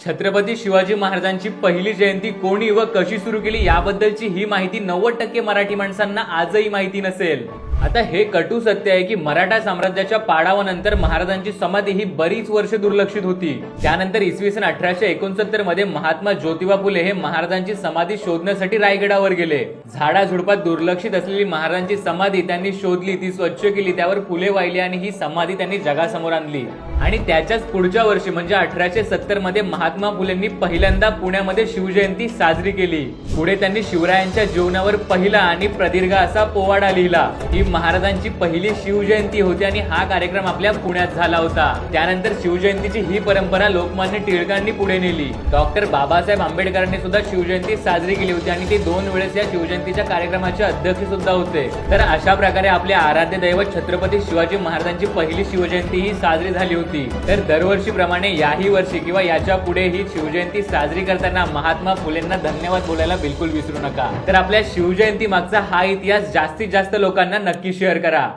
छत्रपती शिवाजी महाराजांची पहिली जयंती कोणी व कशी सुरू केली याबद्दलची ही माहिती 90% मराठी माणसांना आजही माहिती नसेल। आता हे कटू सत्य आहे की मराठा साम्राज्याच्या पाडावानंतर महाराजांची समाधी ही बरीच वर्ष दुर्लक्षित होती। त्यानंतर इसवी सन 1869 मध्ये महात्मा ज्योतिबा फुले हे महाराजांची समाधी शोधण्यासाठी रायगडावर गेले। झाडाझुडपात दुर्लक्षित असलेली महाराजांची समाधी त्यांनी शोधली, ती स्वच्छ केली, त्यावर फुले वाहिली आणि ही समाधी त्यांनी जगासमोर आणली। आणि त्याच्याच पुढच्या वर्षी म्हणजे 1870 मध्ये महात्मा फुलेंनी पहिल्यांदा पुण्यामध्ये शिवजयंती साजरी केली। पुढे त्यांनी शिवरायांच्या जीवनावर पहिला आणि प्रदीर्घ असा पोवाडा लिहिला। ही महाराजांची पहिली शिवजयंती होती आणि हा कार्यक्रम आपल्या पुण्यात झाला होता। त्यानंतर शिवजयंतीची ही परंपरा लोकमान्य टिळकांनी पुढे नेली। डॉक्टर बाबासाहेब आंबेडकरांनी सुद्धा शिवजयंती साजरी केली होती आणि ते 2 वेळेस या शिवजयंतीच्या कार्यक्रमाचे अध्यक्ष सुद्धा होते। तर अशा प्रकारे आपले आराध्य दैवत छत्रपती शिवाजी महाराजांची पहिली शिवजयंती ही साजरी झाली होती। तर दरवर्षीप्रमाणे याही वर्षी किंवा याच्या पुढे ही शिवजयंती साजरी करताना महात्मा फुलेंना धन्यवाद बोलायला बिलकुल विसरू नका। तर आपल्या शिवजयंती मागचा हा इतिहास जास्तीत जास्त लोकांना नक्की शेअर करा।